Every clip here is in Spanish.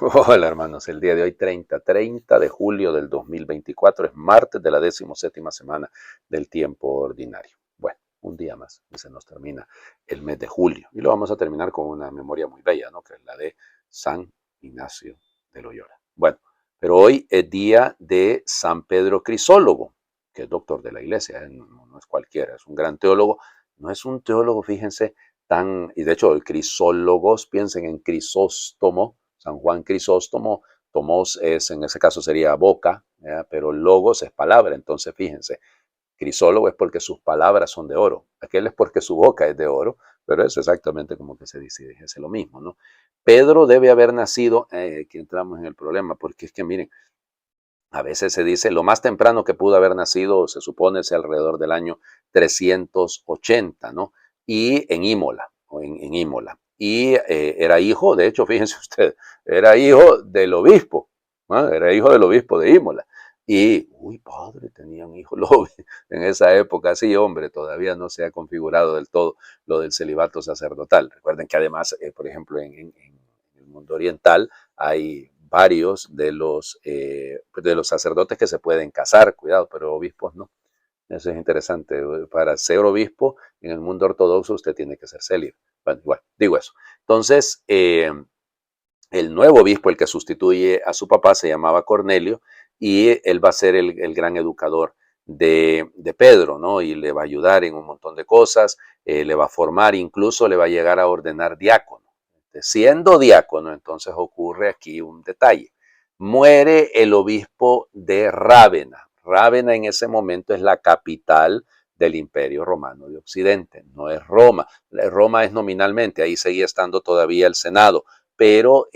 Hola hermanos, el día de hoy 30 de julio del 2024 es martes de la 17ª semana del tiempo ordinario. Bueno, un día más y se nos termina el mes de julio y lo vamos a terminar con una memoria muy bella, ¿no? Que es la de San Ignacio de Loyola. Bueno, pero hoy es día de San Pedro Crisólogo, que es doctor de la iglesia, ¿eh? No es cualquiera, es un gran teólogo. No es un teólogo, fíjense, y de hecho el crisólogos, piensen en Crisóstomo, San Juan Crisóstomo, tomos es, en ese caso sería boca, ¿ya? Pero logos es palabra, entonces fíjense, crisólogo es porque sus palabras son de oro, aquel es porque su boca es de oro, pero es exactamente como que se dice, dijese lo mismo, ¿no? Pedro debe haber nacido, aquí entramos en el problema, porque es que miren, a veces se dice lo más temprano que pudo haber nacido, se supone, es alrededor del año 380, ¿no? Y en Imola, en Imola. Y era hijo, de hecho, fíjense usted, era hijo del obispo, ¿no? Era hijo del obispo de Imola. Y, uy, padre, tenía un hijo en esa época, sí, hombre, todavía no se ha configurado del todo lo del celibato sacerdotal. Recuerden que además, por ejemplo, en el mundo oriental hay varios de los sacerdotes que se pueden casar, cuidado, pero obispos no. Eso es interesante. Para ser obispo en el mundo ortodoxo usted tiene que ser célibe. Bueno, igual, digo eso. Entonces, el nuevo obispo, el que sustituye a su papá, se llamaba Cornelio y él va a ser el gran educador de Pedro, ¿no? Y le va a ayudar en un montón de cosas, le va a formar, incluso le va a llegar a ordenar diácono. Siendo diácono, entonces ocurre aquí un detalle. Muere el obispo de Rávena. Rávena en ese momento es la capital del Imperio Romano de Occidente, no es Roma. Roma es nominalmente, ahí seguía estando todavía el Senado, pero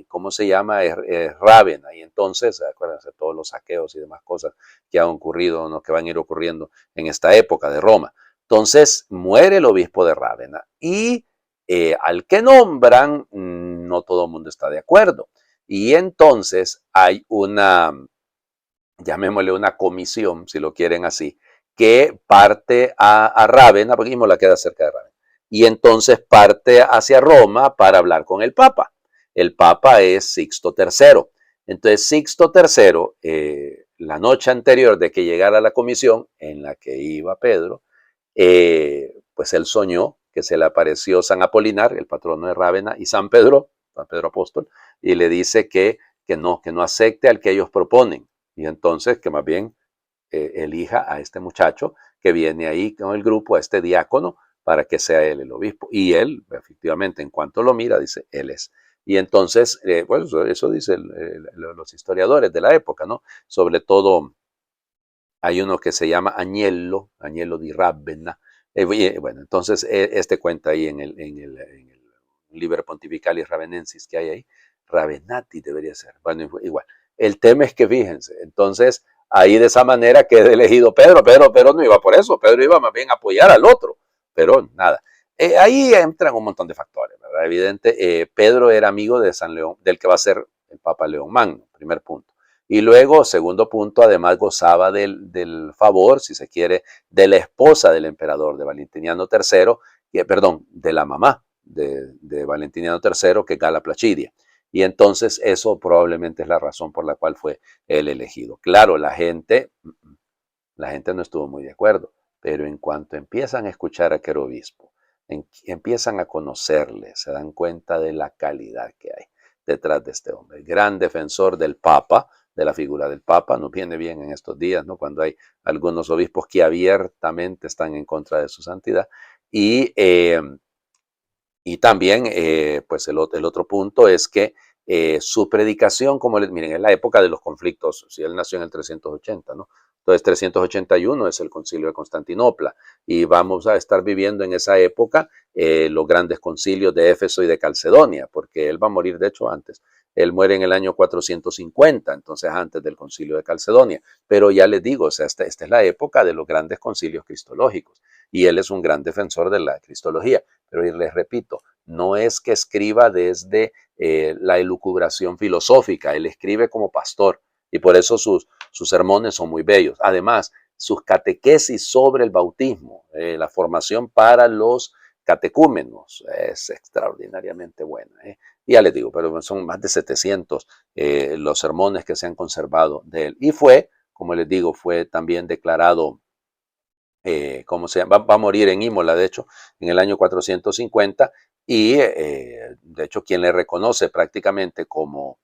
¿cómo se llama? Es Rávena. Y entonces, acuérdense, todos los saqueos y demás cosas que han ocurrido, ¿no? Que van a ir ocurriendo en esta época de Roma. Entonces, muere el obispo de Rávena y al que nombran, no todo el mundo está de acuerdo. Y entonces hay una, llamémosle una comisión, si lo quieren así, que parte a Rávena, porque Imola queda cerca de Rávena, y entonces parte hacia Roma para hablar con el Papa. El Papa es Sixto III. Entonces Sixto III, la noche anterior de que llegara la comisión en la que iba Pedro, pues él soñó que se le apareció San Apolinar, el patrono de Rávena, y San Pedro Apóstol, y le dice que no acepte al que ellos proponen, y entonces que más bien elija a este muchacho que viene ahí con el grupo, a este diácono, para que sea él el obispo. Y él, efectivamente, en cuanto lo mira, dice, él es. Y entonces, bueno, eso dice los historiadores de la época, ¿no? Sobre todo hay uno que se llama Agnello, Agnello di Ravenna. Bueno, entonces este cuenta ahí en el Liber Pontificalis Ravenensis que hay ahí. Ravenati debería ser. Bueno, igual. El tema es que fíjense, entonces ahí de esa manera queda elegido Pedro. Pero no iba por eso, Pedro iba más bien a apoyar al otro, pero nada. Ahí entran un montón de factores, ¿verdad? Evidente, Pedro era amigo de San León, del que va a ser el Papa León Magno, primer punto. Y luego, segundo punto, además gozaba del favor, si se quiere, de la esposa del emperador, de Valentiniano III, perdón, de la mamá de Valentiniano III, que es Gala Placidia. Y entonces eso probablemente es la razón por la cual fue el elegido. Claro, la gente no estuvo muy de acuerdo, pero en cuanto empiezan a escuchar a aquel obispo, empiezan a conocerle, se dan cuenta de la calidad que hay detrás de este hombre. Gran defensor del Papa, de la figura del Papa, nos viene bien en estos días, ¿no? Cuando hay algunos obispos que abiertamente están en contra de su santidad. Y y también, pues el otro punto es que su predicación, miren, en la época de los conflictos, si él nació en el 380, ¿no? Entonces 381 es el concilio de Constantinopla y vamos a estar viviendo en esa época los grandes concilios de Éfeso y de Calcedonia, porque él va a morir de hecho antes. Él muere en el año 450, entonces antes del concilio de Calcedonia. Pero ya les digo, o sea, esta es la época de los grandes concilios cristológicos y él es un gran defensor de la cristología. Pero les repito, no es que escriba desde la elucubración filosófica, él escribe como pastor y por eso sus sermones son muy bellos. Además, sus catequesis sobre el bautismo, la formación para los catecúmenos, es extraordinariamente buena. Y ya les digo, pero son más de 700 los sermones que se han conservado de él. Y fue, como les digo, fue también declarado, ¿cómo se llama? Va a morir en Imola, de hecho, en el año 450, y de hecho quien le reconoce prácticamente como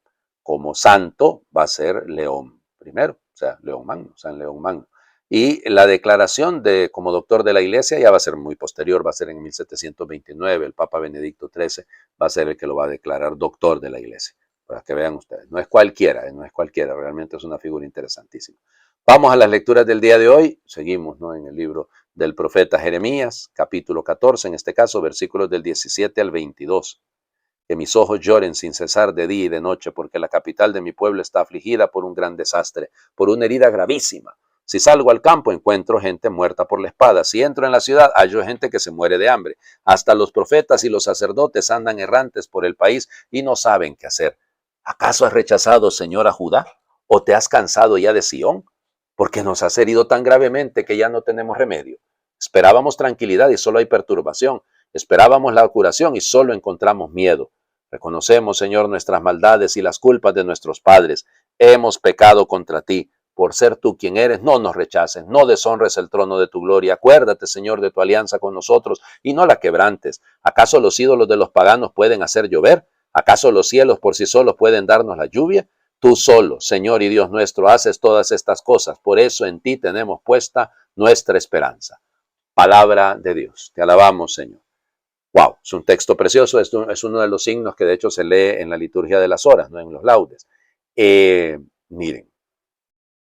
santo va a ser León I, o sea, León Magno, San León Magno. Y la declaración de como doctor de la iglesia ya va a ser muy posterior, va a ser en 1729, el Papa Benedicto XIII va a ser el que lo va a declarar doctor de la iglesia, para que vean ustedes. No es cualquiera, no es cualquiera, realmente es una figura interesantísima. Vamos a las lecturas del día de hoy. Seguimos, ¿no?, en el libro del profeta Jeremías, capítulo 14, en este caso, versículos del 17 al 22. Que mis ojos lloren sin cesar de día y de noche, porque la capital de mi pueblo está afligida por un gran desastre, por una herida gravísima. Si salgo al campo, encuentro gente muerta por la espada. Si entro en la ciudad, hallo gente que se muere de hambre. Hasta los profetas y los sacerdotes andan errantes por el país y no saben qué hacer. ¿Acaso has rechazado, Señor, a Judá? ¿O te has cansado ya de Sión? Porque nos has herido tan gravemente que ya no tenemos remedio. Esperábamos tranquilidad y solo hay perturbación. Esperábamos la curación y solo encontramos miedo. Reconocemos, Señor, nuestras maldades y las culpas de nuestros padres. Hemos pecado contra ti. Por ser tú quien eres, no nos rechaces, no deshonres el trono de tu gloria. Acuérdate, Señor, de tu alianza con nosotros y no la quebrantes. ¿Acaso los ídolos de los paganos pueden hacer llover? ¿Acaso los cielos por sí solos pueden darnos la lluvia? Tú solo, Señor y Dios nuestro, haces todas estas cosas. Por eso en ti tenemos puesta nuestra esperanza. Palabra de Dios. Te alabamos, Señor. Wow, es un texto precioso. Es uno de los signos que de hecho se lee en la liturgia de las horas, no en los laudes. Miren,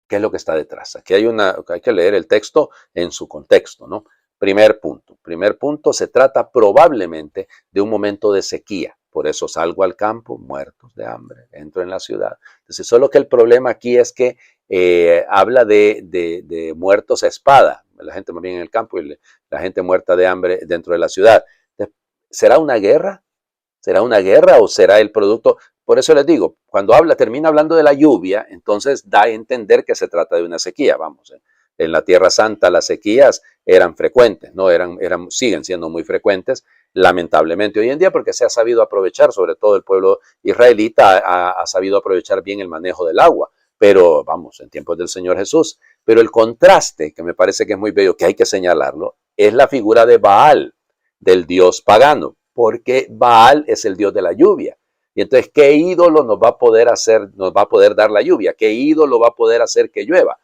¿qué es lo que está detrás? Aquí hay que leer el texto en su contexto, ¿no? Primer punto. Primer punto, se trata probablemente de un momento de sequía. Por eso salgo al campo, muertos de hambre, entro en la ciudad. Entonces, solo que el problema aquí es que habla de muertos a espada, la gente más bien en el campo y la gente muerta de hambre dentro de la ciudad. ¿Será una guerra? ¿Será una guerra o será el producto? Por eso les digo, cuando termina hablando de la lluvia, entonces da a entender que se trata de una sequía. Vamos, en la Tierra Santa las sequías eran frecuentes, ¿no? Siguen siendo muy frecuentes, lamentablemente hoy en día, porque se ha sabido aprovechar, sobre todo el pueblo israelita ha sabido aprovechar bien el manejo del agua. Pero vamos, en tiempos del Señor Jesús. Pero el contraste, que me parece que es muy bello, que hay que señalarlo, es la figura de Baal, del dios pagano, porque Baal es el dios de la lluvia. Y entonces, ¿qué ídolo nos va a poder hacer, nos va a poder dar la lluvia? ¿Qué ídolo va a poder hacer que llueva?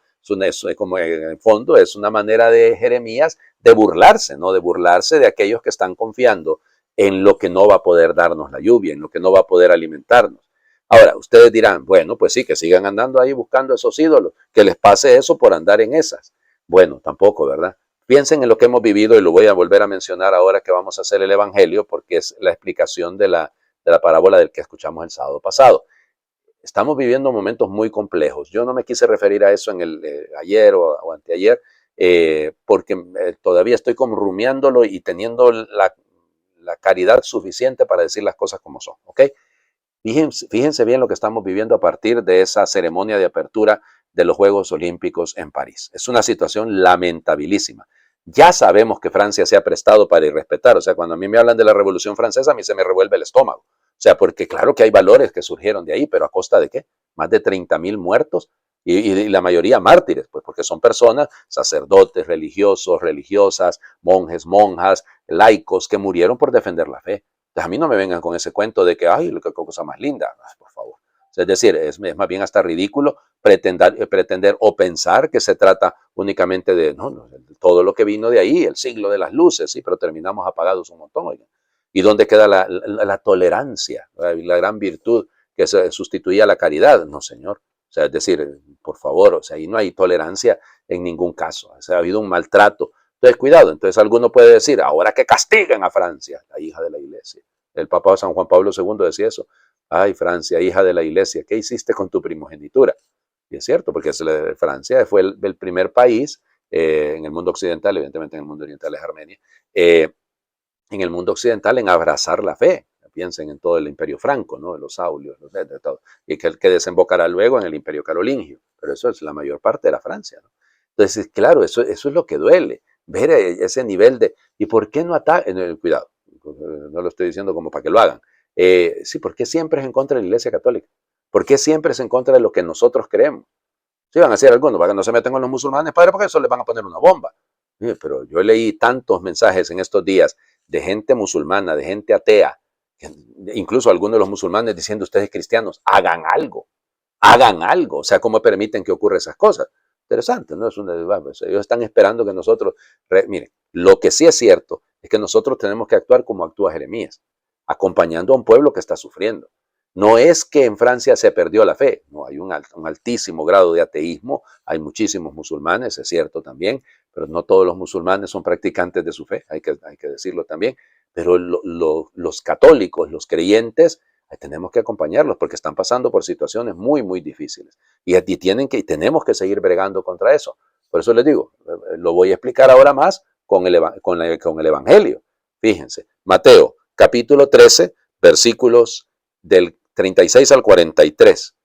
Como en el fondo es una manera de Jeremías de burlarse, ¿no? De burlarse de aquellos que están confiando en lo que no va a poder darnos la lluvia, en lo que no va a poder alimentarnos. Ahora, ustedes dirán, bueno, pues sí, que sigan andando ahí buscando esos ídolos, que les pase eso por andar en esas. Bueno, tampoco, ¿verdad? Piensen en lo que hemos vivido y lo voy a volver a mencionar ahora que vamos a hacer el Evangelio, porque es la explicación de la parábola del que escuchamos el sábado pasado. Estamos viviendo momentos muy complejos. Yo no me quise referir a eso en el ayer o anteayer, porque todavía estoy como rumiándolo y teniendo la caridad suficiente para decir las cosas como son, ¿ok? Fíjense bien lo que estamos viviendo a partir de esa ceremonia de apertura de los Juegos Olímpicos en París. Es una situación lamentabilísima. Ya sabemos que Francia se ha prestado para irrespetar. O sea, cuando a mí me hablan de la Revolución Francesa, a mí se me revuelve el estómago. O sea, porque claro que hay valores que surgieron de ahí, pero ¿a costa de qué? Más de 30,000 muertos y la mayoría mártires, pues porque son personas, sacerdotes, religiosos, religiosas, monjes, monjas, laicos, que murieron por defender la fe. Entonces, a mí no me vengan con ese cuento de que, ay, qué cosa más linda, ay, por favor. Es decir, es más bien hasta ridículo pretender o pensar que se trata únicamente de no, todo lo que vino de ahí, el siglo de las luces, sí, pero terminamos apagados un montón. Oigan. ¿Y dónde queda la tolerancia, la gran virtud que se sustituía a la caridad? No, señor. O sea, es decir, por favor, o sea, ahí no hay tolerancia en ningún caso. O sea, ha habido un maltrato. Entonces, cuidado. Entonces, alguno puede decir, ahora que castiguen a Francia, la hija de la iglesia. El Papa San Juan Pablo II decía eso. Ay, Francia, hija de la iglesia, ¿qué hiciste con tu primogenitura? Y es cierto, porque Francia fue el primer país en el mundo occidental, evidentemente en el mundo oriental es Armenia, en el mundo occidental en abrazar la fe. Piensen en todo el imperio franco, ¿no? Los aulios, de todo, y que desembocará luego en el imperio carolingio. Pero eso es la mayor parte de la Francia, ¿no? Entonces, claro, eso es lo que duele, ver ese nivel de, ¿y por qué no atacan? Cuidado, no lo estoy diciendo como para que lo hagan, Sí, ¿por qué siempre es en contra de la Iglesia Católica? ¿Por qué siempre es en contra de lo que nosotros creemos? Sí, van a decir algunos, para que no se metan con los musulmanes, padre, porque eso les van a poner una bomba. Pero yo leí tantos mensajes en estos días de gente musulmana, de gente atea, incluso algunos de los musulmanes diciendo, ustedes cristianos, hagan algo. O sea, ¿cómo permiten que ocurran esas cosas? Interesante, ¿no? Ellos están esperando que nosotros, miren, lo que sí es cierto es que nosotros tenemos que actuar como actúa Jeremías, acompañando a un pueblo que está sufriendo. No es que en Francia se perdió la fe, no, hay un altísimo grado de ateísmo, hay muchísimos musulmanes, es cierto también, pero no todos los musulmanes son practicantes de su fe, hay que decirlo también, pero los católicos, los creyentes, tenemos que acompañarlos porque están pasando por situaciones muy, muy difíciles y tenemos que seguir bregando contra eso. Por eso les digo, lo voy a explicar ahora más con el Evangelio. Fíjense, Mateo capítulo 13, versículos del 36 al 43.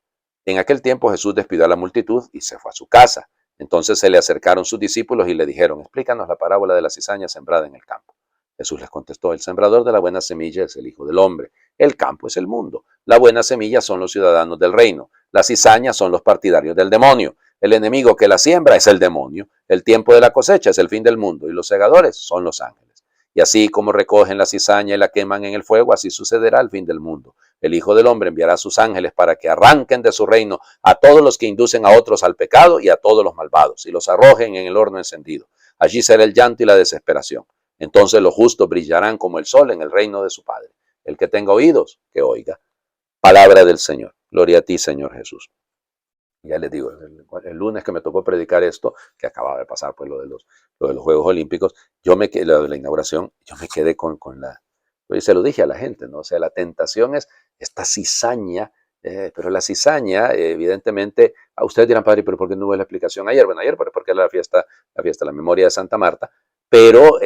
En aquel tiempo Jesús despidió a la multitud y se fue a su casa. Entonces se le acercaron sus discípulos y le dijeron, explícanos la parábola de la cizaña sembrada en el campo. Jesús les contestó, el sembrador de la buena semilla es el Hijo del Hombre. El campo es el mundo. La buena semilla son los ciudadanos del reino. Las cizañas son los partidarios del demonio. El enemigo que la siembra es el demonio. El tiempo de la cosecha es el fin del mundo y los segadores son los ángeles. Y así como recogen la cizaña y la queman en el fuego, así sucederá al fin del mundo. El Hijo del Hombre enviará a sus ángeles para que arranquen de su reino a todos los que inducen a otros al pecado y a todos los malvados, y los arrojen en el horno encendido. Allí será el llanto y la desesperación. Entonces los justos brillarán como el sol en el reino de su Padre. El que tenga oídos, que oiga. Palabra del Señor. Gloria a ti, Señor Jesús. Ya les digo, el lunes que me tocó predicar esto, que acababa de pasar pues lo de los Juegos Olímpicos, lo de la inauguración, yo me quedé con la, y se lo dije a la gente, ¿no? O sea, la tentación es esta cizaña, pero la cizaña, evidentemente, a ustedes dirán, padre, pero ¿por qué no hubo la explicación ayer? Bueno, ayer porque era la memoria de Santa Marta, pero,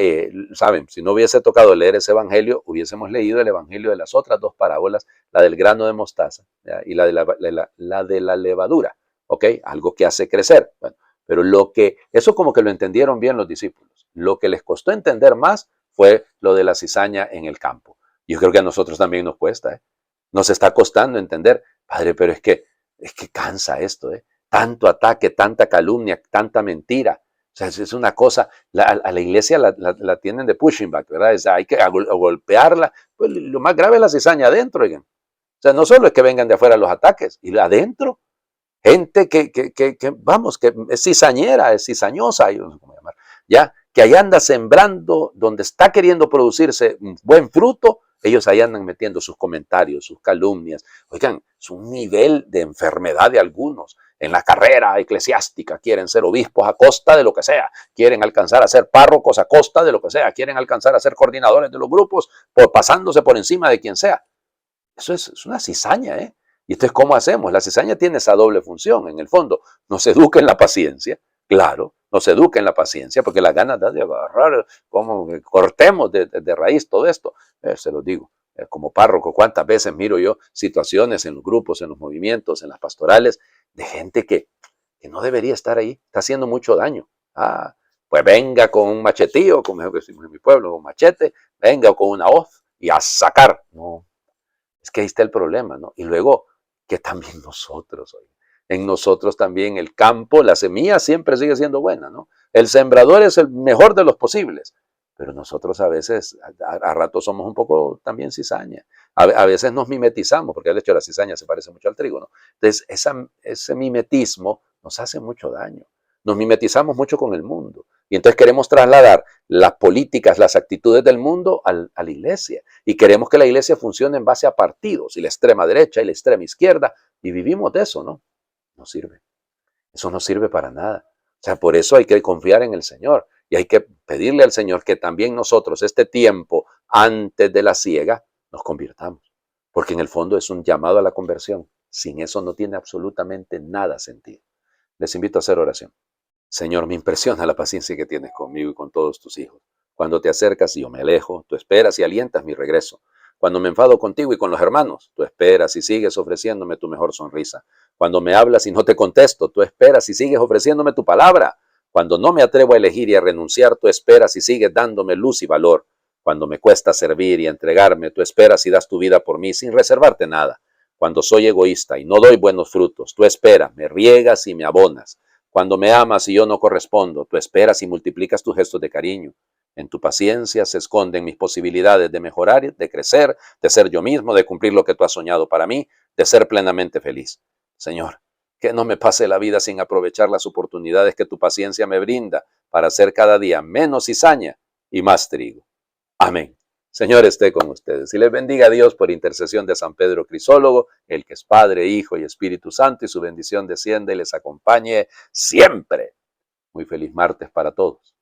saben, si no hubiese tocado leer ese evangelio, hubiésemos leído el evangelio de las otras dos parábolas, la del grano de mostaza, ¿ya? Y la de la levadura, ¿ok? Algo que hace crecer. Bueno, pero eso como que lo entendieron bien los discípulos. Lo que les costó entender más fue lo de la cizaña en el campo. Yo creo que a nosotros también nos cuesta, ¿eh? Nos está costando entender, padre, pero es que cansa esto, ¿eh? Tanto ataque, tanta calumnia, tanta mentira. O sea, es una cosa, a la iglesia la tienen de pushing back, ¿verdad? Hay que golpearla. Pues lo más grave es la cizaña adentro, oigan. O sea, no solo es que vengan de afuera los ataques, y adentro, gente vamos, que es cizañera, es cizañosa, yo no sé cómo llamar, ya, que ahí anda sembrando, donde está queriendo producirse un buen fruto, ellos ahí andan metiendo sus comentarios, sus calumnias. Oigan, es un nivel de enfermedad de algunos. En la carrera eclesiástica quieren ser obispos a costa de lo que sea, quieren alcanzar a ser párrocos a costa de lo que sea, quieren alcanzar a ser coordinadores de los grupos, pasándose por encima de quien sea. Eso es una cizaña, ¿eh? Y entonces, ¿cómo hacemos? La cizaña tiene esa doble función, en el fondo. Nos educa en la paciencia, claro, nos educa en la paciencia, porque las ganas de agarrar, como que cortemos de raíz todo esto. Se lo digo, como párroco, ¿cuántas veces miro yo situaciones en los grupos, en los movimientos, en las pastorales, de gente que no debería estar ahí, está haciendo mucho daño? Pues venga con un machetío, como decimos en mi pueblo, con machete, venga con una hoz y a sacar. No, es que ahí está el problema, ¿no? Y luego, que también nosotros, en nosotros también el campo, la semilla siempre sigue siendo buena, ¿no? El sembrador es el mejor de los posibles, pero nosotros a veces, a ratos somos un poco también cizaña. A veces nos mimetizamos, porque de hecho la cizaña se parece mucho al trigo, ¿no? Entonces, ese mimetismo nos hace mucho daño. Nos mimetizamos mucho con el mundo. Y entonces queremos trasladar las políticas, las actitudes del mundo a la iglesia. Y queremos que la iglesia funcione en base a partidos, y la extrema derecha y la extrema izquierda. Y vivimos de eso, ¿no? No sirve. Eso no sirve para nada. O sea, por eso hay que confiar en el Señor. Y hay que pedirle al Señor que también nosotros, este tiempo antes de la siega, nos convirtamos. Porque en el fondo es un llamado a la conversión. Sin eso no tiene absolutamente nada sentido. Les invito a hacer oración. Señor, me impresiona la paciencia que tienes conmigo y con todos tus hijos. Cuando te acercas y yo me alejo, tú esperas y alientas mi regreso. Cuando me enfado contigo y con los hermanos, tú esperas y sigues ofreciéndome tu mejor sonrisa. Cuando me hablas y no te contesto, tú esperas y sigues ofreciéndome tu palabra. Cuando no me atrevo a elegir y a renunciar, tú esperas y sigues dándome luz y valor. Cuando me cuesta servir y entregarme, tú esperas y das tu vida por mí sin reservarte nada. Cuando soy egoísta y no doy buenos frutos, tú esperas, me riegas y me abonas. Cuando me amas y yo no correspondo, tú esperas y multiplicas tus gestos de cariño. En tu paciencia se esconden mis posibilidades de mejorar, de crecer, de ser yo mismo, de cumplir lo que tú has soñado para mí, de ser plenamente feliz. Señor, que no me pase la vida sin aprovechar las oportunidades que tu paciencia me brinda para hacer cada día menos cizaña y más trigo. Amén. Señor esté con ustedes y les bendiga a Dios por intercesión de San Pedro Crisólogo, el que es Padre, Hijo y Espíritu Santo, y su bendición desciende y les acompañe siempre. Muy feliz martes para todos.